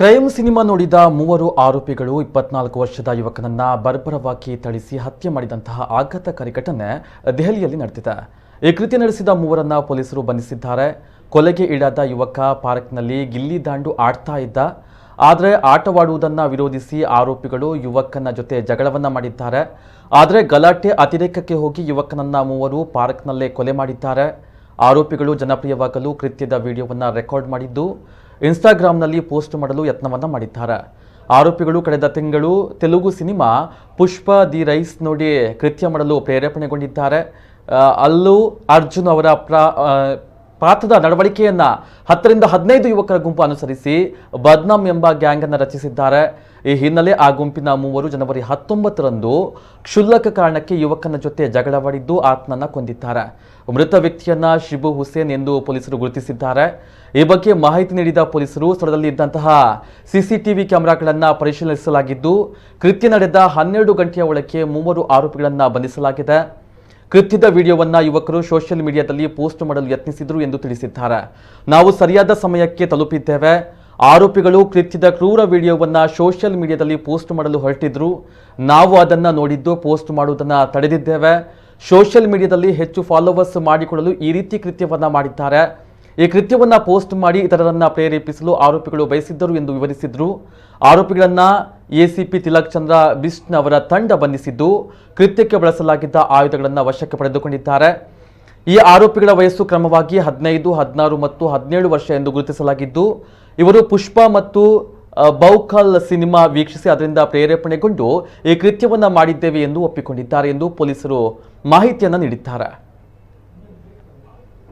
Crime cinema ನೋಡಿದ ಮೂವರು ಆರೋಪಿಗಳು 24 ವರ್ಷದ ಯುವಕನನ್ನ ಬರ್ಬರವಾಗಿ ಥಳಿಸಿ ಹತ್ಯೆ ಮಾಡಿದಂತಹ ಆಘಾತಕಾರಿ ಘಟನೆ ದೆಹಲಿಯಲ್ಲಿ ನಡೆದಿದೆ. ಈ ಕೃತ್ಯ ನಡೆಸಿದ ಮೂವರನ್ನ ಪೊಲೀಸರು ಬಂಧಿಸಿದ್ದಾರೆ. ಕೊಲೆಗೆ ಈಡಾದ ಯುವಕ ಪಾರ್ಕ್ನಲ್ಲಿ ಗಿಲ್ಲಿ ದಾಂಡು ಆಡ್ತಾ ಇದ್ದ. ಆದರೆ ಆಟವಾಡುವುದನ್ನು ವಿರೋಧಿಸಿ ಆರೋಪಿಗಳು ಯುವಕನ ಜೊತೆ ಜಗಳವನ್ನ ಮಾಡಿದ್ದಾರೆ. ಆದರೆ ಗಲಾಟೆ ಅತಿರೇಕಕ್ಕೆ ಹೋಗಿ ಯುವಕನನ್ನ ಮೂವರು ಪಾರ್ಕ್ನಲ್ಲೇ ಕೊಲೆ ಮಾಡಿದ್ದಾರೆ. ಆರೋಪಿಗಳು ಜನಪ್ರಿಯವಾಗಲು ಕೃತ್ಯದ ವಿಡಿಯೋವನ್ನು ರೆಕಾರ್ಡ್ ಮಾಡಿದ್ದು ಇನ್ಸ್ಟಾಗ್ರಾಮ್ನಲ್ಲಿ ಪೋಸ್ಟ್ ಮಾಡಲು ಯತ್ನವನ್ನ ಮಾಡಿದ್ದಾರೆ. ಆರೋಪಿಗಳು ಕಳೆದ ತಿಂಗಳು Telugu cinema Pushpa the rise ನೋಡಿ ಕೃತ್ಯ ಮಾಡಲು ಪ್ರೇರೇಪಣೆಗೊಂಡಿದ್ದಾರೆ. ಅಲ್ಲು ಅರ್ಜುನ್ ಅವರ ಪಾತ್ರದ ನಡವಳಿಕೆಯನ್ನ 10 ರಿಂದ 15 ಯುವಕರ ಗುಂಪು ಅನುಸರಿಸಿ ಬದ್ನಾಮ್ ಎಂಬ ಗ್ಯಾಂಗ್ ಅನ್ನು ರಚಿಸಿದ್ದಾರೆ. ಈ ಹಿನ್ನೆಲೆ ಆ ಗುಂಪಿನ ಮೂವರು ಜನವರಿ 19ರಂದು ಕ್ಷುಲ್ಲಕ ಕಾರಣಕ್ಕೆ ಯುವಕನ ಜೊತೆ ಜಗಳವಾಡಿದ್ದು ಆತನನ್ನ ಕೊಂದಿದ್ದಾರೆ. ಮೃತ ವ್ಯಕ್ತಿಯನ್ನ ಶಿಬು ಹುಸೇನ್ ಎಂದು ಪೊಲೀಸರು ಗುರುತಿಸಿದ್ದಾರೆ. ಈ ಬಗ್ಗೆ ಮಾಹಿತಿ ನೀಡಿದ ಪೊಲೀಸರು ಸ್ಥಳದಲ್ಲಿ ಇದ್ದಂತಹ ಸಿಸಿಟಿವಿ ಕ್ಯಾಮೆರಾಗಳನ್ನು ಪರಿಶೀಲಿಸಲಾಗಿದ್ದು ಕೃತ್ಯ ನಡೆದ 12 ಗಂಟೆಯ ಒಳಗೆ ಮೂವರು ಆರೋಪಿಗಳನ್ನು ಬಂಧಿಸಲಾಗಿದೆ. ಕೃತ್ಯದ ವಿಡಿಯೋವನ್ನ ಯುವಕರು ಸೋಷಿಯಲ್ ಮೀಡಿಯಾದಲ್ಲಿ ಪೋಸ್ಟ್ ಮಾಡಲು ಯತ್ನಿಸಿದರು ಎಂದು ತಿಳಿಸಿದ್ದಾರೆ. ನಾವು ಸರಿಯಾದ ಸಮಯಕ್ಕೆ ತಲುಪಿದ್ದೇವೆ. ಆರೋಪಿಗಳು ಕೃತ್ಯದ ಕ್ರೂರ ವಿಡಿಯೋವನ್ನ ಸೋಷಿಯಲ್ ಮೀಡಿಯಾದಲ್ಲಿ ಪೋಸ್ಟ್ ಮಾಡಲು ಹೊರಟಿದ್ರು. ನಾವು ಅದನ್ನ ನೋಡಿದ್ದು ಪೋಸ್ಟ್ ಮಾಡುವುದನ್ನು ತಡೆದಿದ್ದೇವೆ. ಸೋಷಿಯಲ್ ಮೀಡಿಯಾದಲ್ಲಿ ಹೆಚ್ಚು ಫಾಲೋವರ್ಸ್ ಮಾಡಿಕೊಳ್ಳಲು ಈ ರೀತಿ ಕೃತ್ಯವನ್ನ ಮಾಡಿದ್ದಾರೆ. ಈ ಕೃತ್ಯವನ್ನ ಪೋಸ್ಟ್ ಮಾಡಿ ಇತರರನ್ನ ಪ್ರೇರೇಪಿಸಲು ಆರೋಪಿಗಳು ಬಯಸಿದ್ದರು ಎಂದು ವಿವರಿಸಿದ್ರು. ಆರೋಪಿಗಳನ್ನ ಎಸಿಪಿ ತಿಲಕ್ ಚಂದ್ರ ಬಿಸ್ನ್ ಅವರ ತಂಡ ಬಂಧಿಸಿದ್ದು ಕೃತ್ಯಕ್ಕೆ ಬಳಸಲಾಗಿದ್ದ ಆಯುಧಗಳನ್ನು ವಶಕ್ಕೆ ಪಡೆದುಕೊಂಡಿದ್ದಾರೆ. ಈ ಆರೋಪಿಗಳ ವಯಸ್ಸು ಕ್ರಮವಾಗಿ 15, 16 ಮತ್ತು 17 ವರ್ಷ ಎಂದು ಗುರುತಿಸಲಾಗಿದ್ದು ಇವರು ಪುಷ್ಪ ಮತ್ತು ಬೌಕಲ್ ಸಿನಿಮಾ ವೀಕ್ಷಿಸಿ ಅದರಿಂದ ಪ್ರೇರೇಪಣೆಗೊಂಡು ಈ ಕೃತ್ಯವನ್ನ ಮಾಡಿದ್ದೇವೆ ಎಂದು ಒಪ್ಪಿಕೊಂಡಿದ್ದಾರೆ ಎಂದು ಪೊಲೀಸರು ಮಾಹಿತಿಯನ್ನು ನೀಡಿದ್ದಾರೆ.